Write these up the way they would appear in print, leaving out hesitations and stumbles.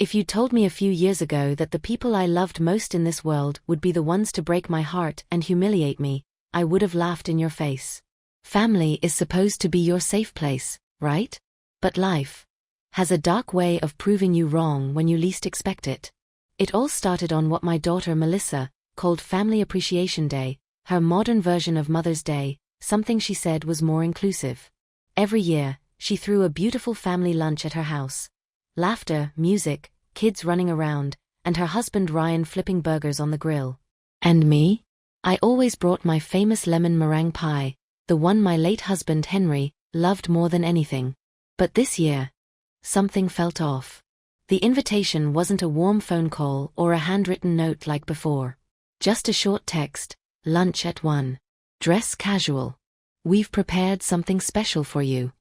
If you'd told me a few years ago that the people I loved most in this world would be the ones to break my heart and humiliate me, I would have laughed in your face. Family is supposed to be your safe place, right? But life has a dark way of proving you wrong when you least expect it. It all started on what my daughter Melissa called Family Appreciation Day, her modern version of Mother's Day, something she said was more inclusive. Every year, she threw a beautiful family lunch at her house. Laughter, music, kids running around, and her husband Ryan flipping burgers on the grill. And me? I always brought my famous lemon meringue pie, the one my late husband Henry loved more than anything. But this year, something felt off. The invitation wasn't a warm phone call or a handwritten note like before. Just a short text, lunch at 1. Dress casual. We've prepared something special for you.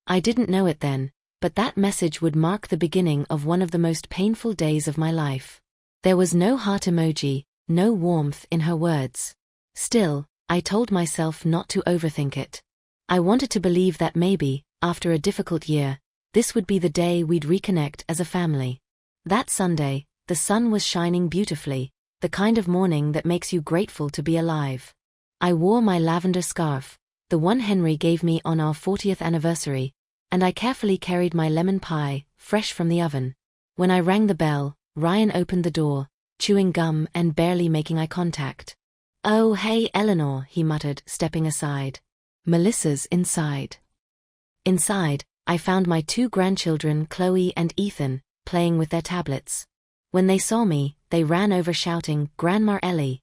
I didn't know it then, but that message would mark the beginning of one of the most painful days of my life. There was no heart emoji, no warmth in her words. Still, I told myself not to overthink it. I wanted to believe that maybe, after a difficult year, this would be the day we'd reconnect as a family. That Sunday, the sun was shining beautifully, the kind of morning that makes you grateful to be alive. I wore my lavender scarf, the one Henry gave me on our 40th anniversary, and I carefully carried my lemon pie, fresh from the oven. When I rang the bell, Ryan opened the door, chewing gum and barely making eye contact. "Oh, hey, Eleanor," he muttered, stepping aside. "Melissa's inside." Inside, I found my 2 grandchildren, Chloe and Ethan, playing with their tablets. When they saw me, they ran over shouting, "Grandma Ellie,"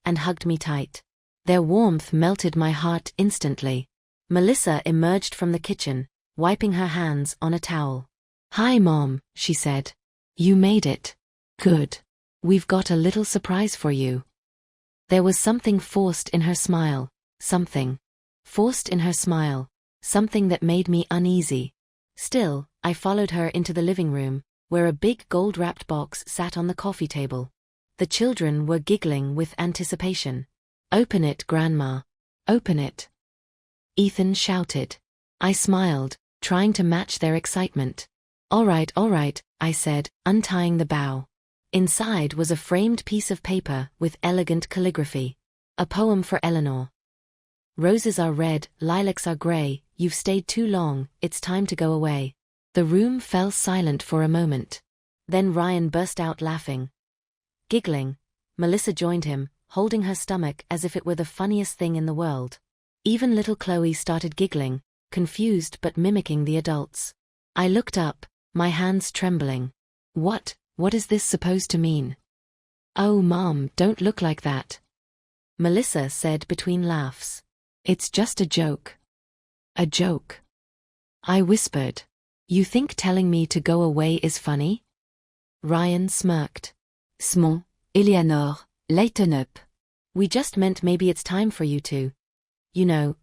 and hugged me tight. Their warmth melted my heart instantly. Melissa emerged from the kitchen, wiping her hands on a towel. "Hi, Mom," she said. "You made it. Good. We've got a little surprise for you." There was something forced in her smile, something that made me uneasy. Still, I followed her into the living room, where a big gold-wrapped box sat on the coffee table. The children were giggling with anticipation. "Open it, Grandma. Open it," Ethan shouted. I smiled, trying to match their excitement. All right, I said, untying the bow. Inside was a framed piece of paper with elegant calligraphy. A poem for Eleanor. "Roses are red, lilacs are gray, you've stayed too long, it's time to go away." The room fell silent for a moment. Then Ryan burst out laughing. Giggling, Melissa joined him, holding her stomach as if it were the funniest thing in the world. Even little Chloe started giggling, confused but mimicking the adults. I looked up, my hands trembling. What is this supposed to mean?" "Oh, Mom, don't look like that," Melissa said between laughs. "It's just a joke." "A joke?" I whispered. "You think telling me to go away is funny?" Ryan smirked. "Smon, Eleanor, lighten up. We just meant maybe it's time for you to,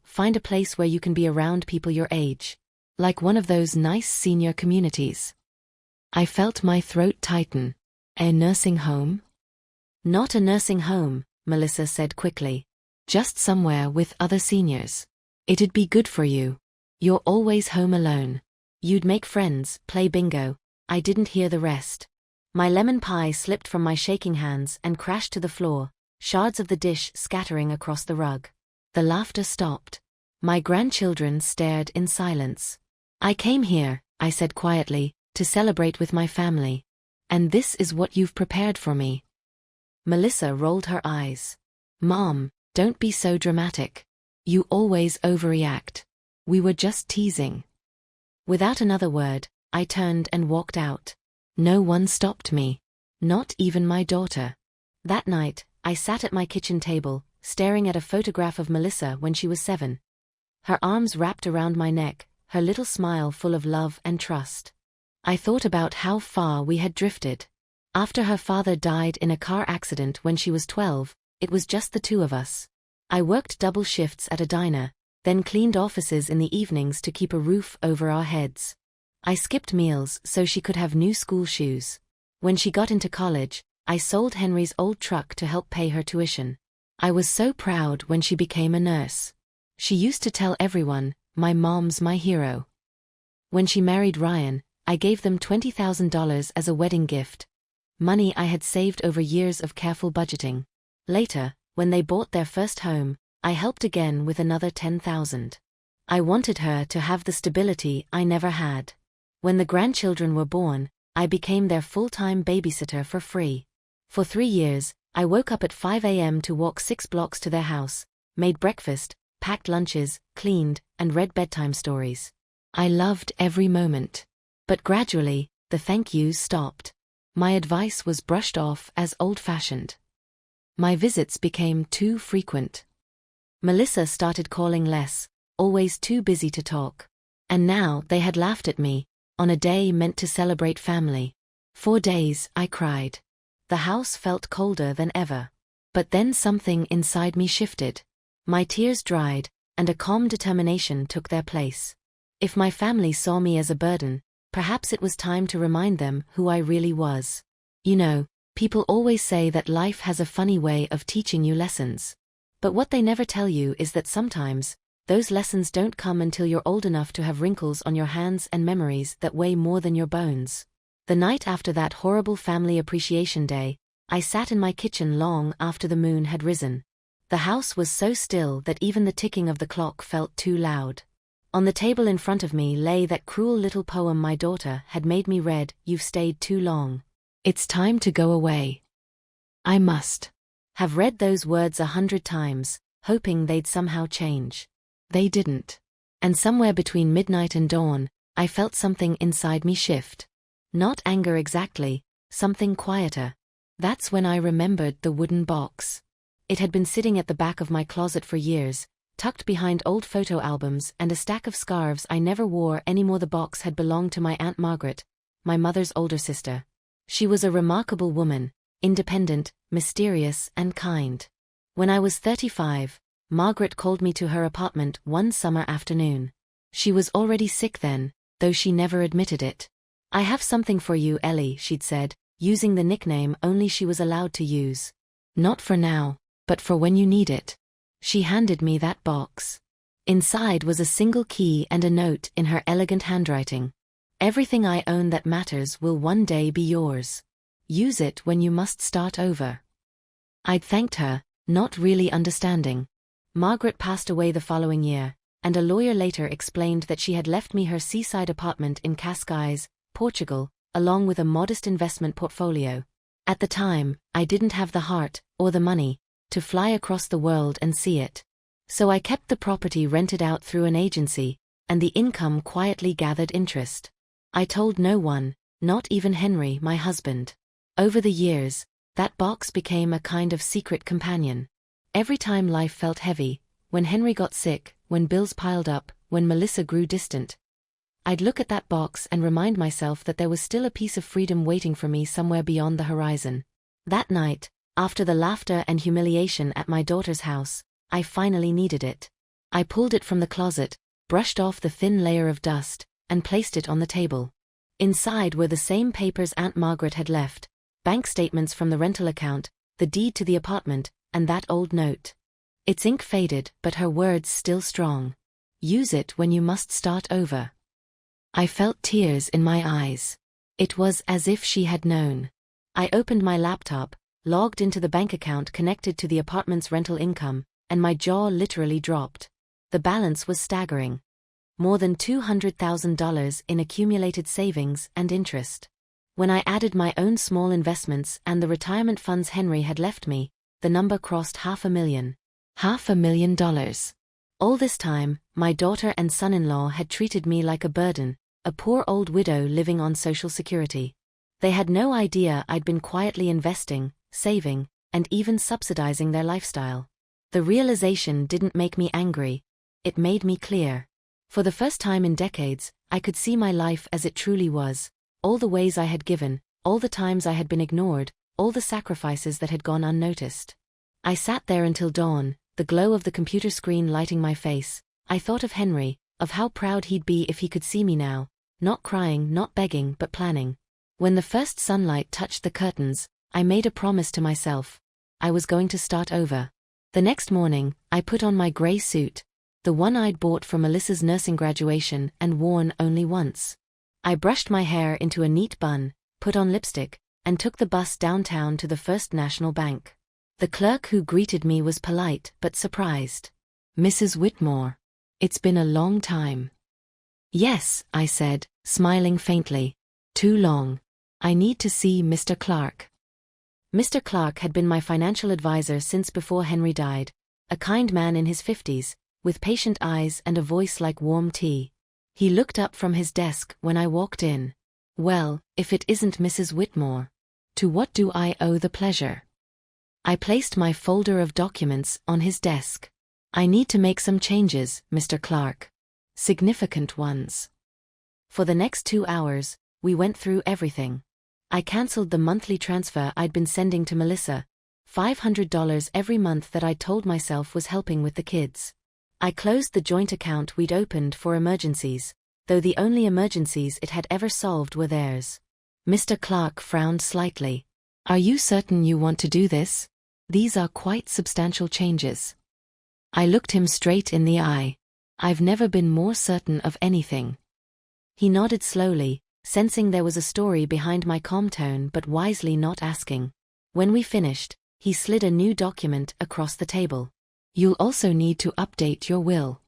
find a place where you can be around people your age. Like one of those nice senior communities." I felt my throat tighten. "A nursing home?" "Not a nursing home," Melissa said quickly. "Just somewhere with other seniors. It'd be good for you. You're always home alone. You'd make friends, play bingo." I didn't hear the rest. My lemon pie slipped from my shaking hands and crashed to the floor, shards of the dish scattering across the rug. The laughter stopped. My grandchildren stared in silence. "I came here," I said quietly, "to celebrate with my family. And this is what you've prepared for me." Melissa rolled her eyes. "Mom, don't be so dramatic. You always overreact. We were just teasing." Without another word, I turned and walked out. No one stopped me. Not even my daughter. That night, I sat at my kitchen table, staring at a photograph of Melissa when she was 7. Her arms wrapped around my neck, her little smile full of love and trust. I thought about how far we had drifted. After her father died in a car accident when she was 12, it was just the 2 of us. I worked double shifts at a diner, then cleaned offices in the evenings to keep a roof over our heads. I skipped meals so she could have new school shoes. When she got into college, I sold Henry's old truck to help pay her tuition. I was so proud when she became a nurse. She used to tell everyone, "My mom's my hero." When she married Ryan, I gave them $20,000 as a wedding gift. Money I had saved over years of careful budgeting. Later, when they bought their first home, I helped again with another $10,000. I wanted her to have the stability I never had. When the grandchildren were born, I became their full-time babysitter for free. For 3 years, I woke up at 5 a.m. to walk 6 blocks to their house, made breakfast, packed lunches, cleaned, and read bedtime stories. I loved every moment. But gradually, the thank yous stopped. My advice was brushed off as old-fashioned. My visits became too frequent. Melissa started calling less, always too busy to talk. And now they had laughed at me, on a day meant to celebrate family. 4 days, I cried. The house felt colder than ever. But then something inside me shifted. My tears dried, and a calm determination took their place. If my family saw me as a burden, perhaps it was time to remind them who I really was. You know, people always say that life has a funny way of teaching you lessons. But what they never tell you is that sometimes, those lessons don't come until you're old enough to have wrinkles on your hands and memories that weigh more than your bones. The night after that horrible family appreciation day, I sat in my kitchen long after the moon had risen. The house was so still that even the ticking of the clock felt too loud. On the table in front of me lay that cruel little poem my daughter had made me read, "You've stayed too long. It's time to go away." I must have read those words 100 times, hoping they'd somehow change. They didn't. And somewhere between midnight and dawn, I felt something inside me shift. Not anger exactly, something quieter. That's when I remembered the wooden box. It had been sitting at the back of my closet for years, tucked behind old photo albums and a stack of scarves I never wore anymore. The box had belonged to my Aunt Margaret, my mother's older sister. She was a remarkable woman, independent, mysterious, and kind. When I was 35, Margaret called me to her apartment one summer afternoon. She was already sick then, though she never admitted it. "I have something for you, Ellie," she'd said, using the nickname only she was allowed to use. "Not for now, but for when you need it." She handed me that box. Inside was a single key and a note in her elegant handwriting. "Everything I own that matters will one day be yours. Use it when you must start over." I'd thanked her, not really understanding. Margaret passed away the following year, and a lawyer later explained that she had left me her seaside apartment in Cascais, Portugal, along with a modest investment portfolio. At the time, I didn't have the heart, or the money, to fly across the world and see it. So I kept the property rented out through an agency, and the income quietly gathered interest. I told no one, not even Henry, my husband. Over the years, that box became a kind of secret companion. Every time life felt heavy, when Henry got sick, when bills piled up, when Melissa grew distant, I'd look at that box and remind myself that there was still a piece of freedom waiting for me somewhere beyond the horizon. That night, after the laughter and humiliation at my daughter's house, I finally needed it. I pulled it from the closet, brushed off the thin layer of dust, and placed it on the table. Inside were the same papers Aunt Margaret had left, bank statements from the rental account, the deed to the apartment, and that old note. Its ink faded, but her words still strong. "Use it when you must start over." I felt tears in my eyes. It was as if she had known. I opened my laptop, logged into the bank account connected to the apartment's rental income, and my jaw literally dropped. The balance was staggering. More than $200,000 in accumulated savings and interest. When I added my own small investments and the retirement funds Henry had left me, the number crossed $500,000. $500,000. All this time, my daughter and son-in-law had treated me like a burden, a poor old widow living on Social Security. They had no idea I'd been quietly investing, saving, and even subsidizing their lifestyle. The realization didn't make me angry. It made me clear. For the first time in decades, I could see my life as it truly was, all the ways I had given, all the times I had been ignored, all the sacrifices that had gone unnoticed. I sat there until dawn, the glow of the computer screen lighting my face. I thought of Henry, of how proud he'd be if he could see me now, not crying, not begging, but planning. When the first sunlight touched the curtains, I made a promise to myself. I was going to start over. The next morning, I put on my gray suit, the one I'd bought for Melissa's nursing graduation and worn only once. I brushed my hair into a neat bun, put on lipstick, and took the bus downtown to the First National Bank. The clerk who greeted me was polite but surprised. "Mrs. Whitmore. It's been a long time." "Yes," I said, smiling faintly. "Too long. I need to see Mr. Clark." Mr. Clark had been my financial advisor since before Henry died, a kind man in his 50s, with patient eyes and a voice like warm tea. He looked up from his desk when I walked in. "Well, if it isn't Mrs. Whitmore. To what do I owe the pleasure?" I placed my folder of documents on his desk. "I need to make some changes, Mr. Clark. Significant ones." For the next 2 hours, we went through everything. I cancelled the monthly transfer I'd been sending to Melissa, $500 every month that I'd told myself was helping with the kids. I closed the joint account we'd opened for emergencies, though the only emergencies it had ever solved were theirs. Mr. Clark frowned slightly. "Are you certain you want to do this? These are quite substantial changes." I looked him straight in the eye. "I've never been more certain of anything." He nodded slowly, sensing there was a story behind my calm tone but wisely not asking. When we finished, he slid a new document across the table. "You'll also need to update your will."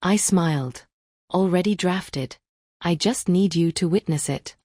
I smiled. "Already drafted. I just need you to witness it."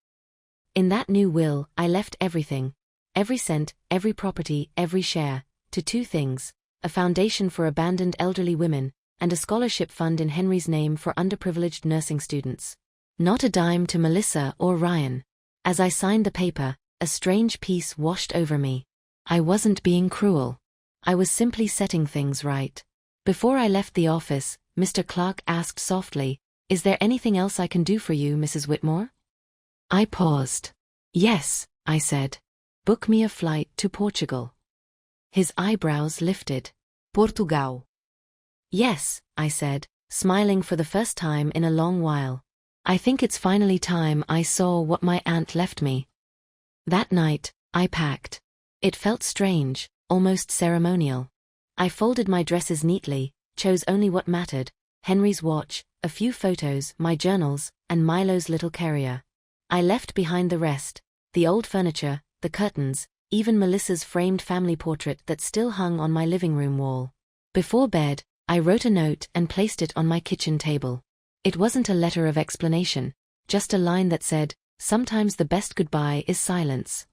In that new will, I left everything, every cent, every property, every share, to 2 things: a foundation for abandoned elderly women, and a scholarship fund in Henry's name for underprivileged nursing students. Not a dime to Melissa or Ryan. As I signed the paper, a strange peace washed over me. I wasn't being cruel. I was simply setting things right. Before I left the office, Mr. Clark asked softly, "Is there anything else I can do for you, Mrs. Whitmore?" I paused. "Yes," I said. "Book me a flight to Portugal." His eyebrows lifted. "Portugal." "Yes," I said, smiling for the first time in a long while. "I think it's finally time I saw what my aunt left me." That night, I packed. It felt strange, almost ceremonial. I folded my dresses neatly, chose only what mattered: Henry's watch, a few photos, my journals, and Milo's little carrier. I left behind the rest: the old furniture, the curtains, even Melissa's framed family portrait that still hung on my living room wall. Before bed, I wrote a note and placed it on my kitchen table. It wasn't a letter of explanation, just a line that said, "Sometimes the best goodbye is silence."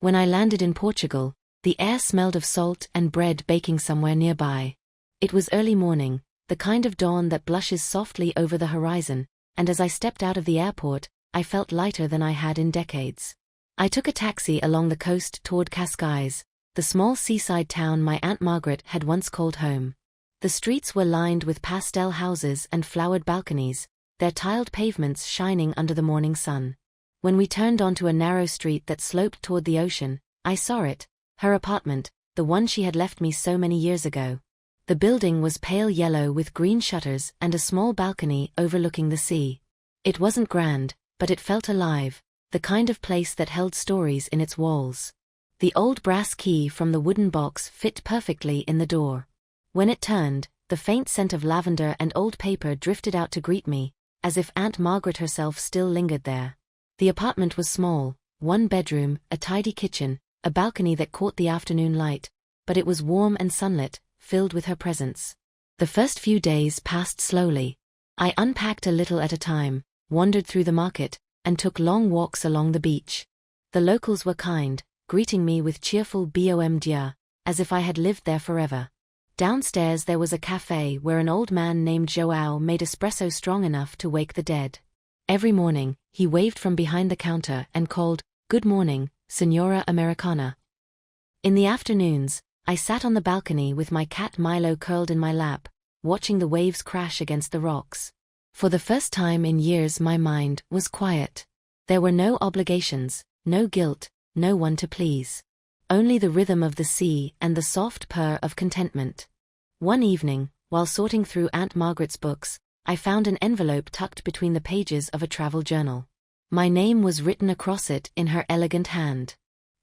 When I landed in Portugal, the air smelled of salt and bread baking somewhere nearby. It was early morning, the kind of dawn that blushes softly over the horizon, and as I stepped out of the airport, I felt lighter than I had in decades. I took a taxi along the coast toward Cascais, the small seaside town my Aunt Margaret had once called home. The streets were lined with pastel houses and flowered balconies, their tiled pavements shining under the morning sun. When we turned onto a narrow street that sloped toward the ocean, I saw it, her apartment, the one she had left me so many years ago. The building was pale yellow with green shutters and a small balcony overlooking the sea. It wasn't grand, but it felt alive, the kind of place that held stories in its walls. The old brass key from the wooden box fit perfectly in the door. When it turned, the faint scent of lavender and old paper drifted out to greet me, as if Aunt Margaret herself still lingered there. The apartment was small, 1 bedroom, a tidy kitchen, a balcony that caught the afternoon light, but it was warm and sunlit, filled with her presence. The first few days passed slowly. I unpacked a little at a time, wandered through the market, and took long walks along the beach. The locals were kind, greeting me with cheerful bon dia, as if I had lived there forever. Downstairs there was a cafe where an old man named Joao made espresso strong enough to wake the dead. Every morning, he waved from behind the counter and called, "Good morning, Señora Americana." In the afternoons, I sat on the balcony with my cat Milo curled in my lap, watching the waves crash against the rocks. For the first time in years my mind was quiet. There were no obligations, no guilt, no one to please. Only the rhythm of the sea and the soft purr of contentment. One evening, while sorting through Aunt Margaret's books, I found an envelope tucked between the pages of a travel journal. My name was written across it in her elegant hand.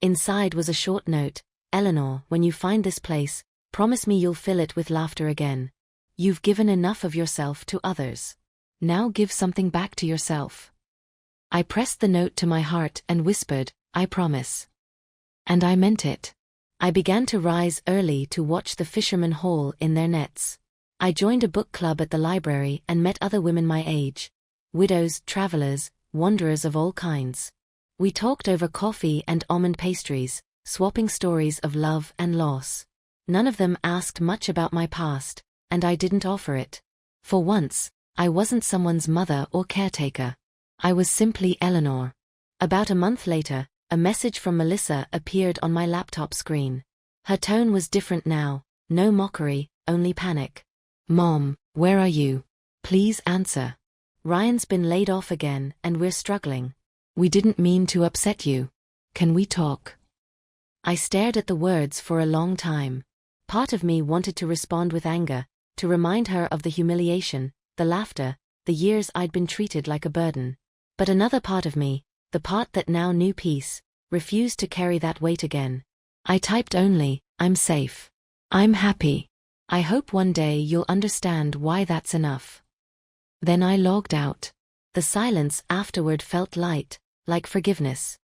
Inside was a short note: "Eleanor, when you find this place, promise me you'll fill it with laughter again. You've given enough of yourself to others. Now give something back to yourself." I pressed the note to my heart and whispered, "I promise." And I meant it. I began to rise early to watch the fishermen haul in their nets. I joined a book club at the library and met other women my age. Widows, travelers, wanderers of all kinds. We talked over coffee and almond pastries, swapping stories of love and loss. None of them asked much about my past, and I didn't offer it. For once, I wasn't someone's mother or caretaker. I was simply Eleanor. About a month later, a message from Melissa appeared on my laptop screen. Her tone was different now, no mockery, only panic. "Mom, where are you? Please answer. Ryan's been laid off again and we're struggling. We didn't mean to upset you. Can we talk?" I stared at the words for a long time. Part of me wanted to respond with anger, to remind her of the humiliation, the laughter, the years I'd been treated like a burden. But another part of me, the part that now knew peace, refused to carry that weight again. I typed only, "I'm safe. I'm happy. I hope one day you'll understand why that's enough." Then I logged out. The silence afterward felt light, like forgiveness.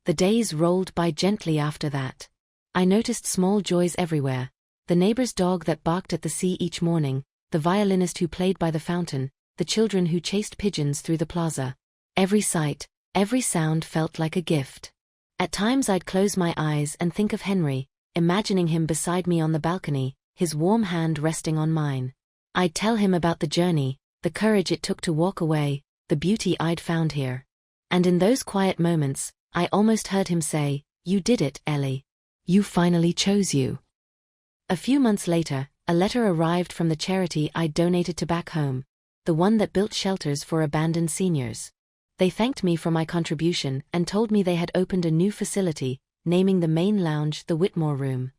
The days rolled by gently after that. I noticed small joys everywhere. The neighbor's dog that barked at the sea each morning, the violinist who played by the fountain, the children who chased pigeons through the plaza. Every sight, every sound felt like a gift. At times I'd close my eyes and think of Henry, imagining him beside me on the balcony, his warm hand resting on mine. I'd tell him about the journey, the courage it took to walk away, the beauty I'd found here. And in those quiet moments, I almost heard him say, "You did it, Ellie. You finally chose you." A few months later, a letter arrived from the charity I'd donated to back home, the one that built shelters for abandoned seniors. They thanked me for my contribution and told me they had opened a new facility, naming the main lounge the Whitmore Room.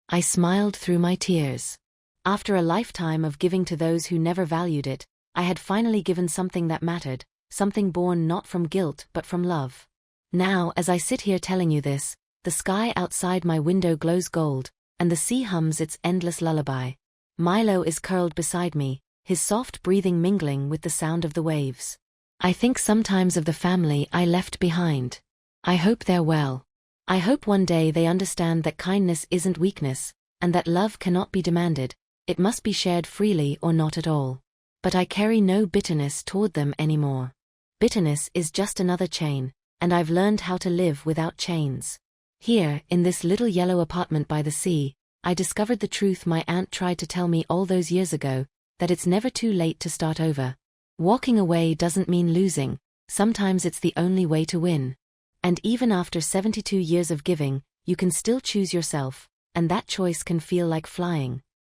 I smiled through my tears. After a lifetime of giving to those who never valued it, I had finally given something that mattered, something born not from guilt but from love. Now, as I sit here telling you this, the sky outside my window glows gold, and the sea hums its endless lullaby. Milo is curled beside me, his soft breathing mingling with the sound of the waves. I think sometimes of the family I left behind. I hope they're well. I hope one day they understand that kindness isn't weakness, and that love cannot be demanded, it must be shared freely or not at all. But I carry no bitterness toward them anymore. Bitterness is just another chain, and I've learned how to live without chains. Here, in this little yellow apartment by the sea, I discovered the truth my aunt tried to tell me all those years ago, that it's never too late to start over. Walking away doesn't mean losing, sometimes it's the only way to win. And even after 72 years of giving, you can still choose yourself, and that choice can feel like flying.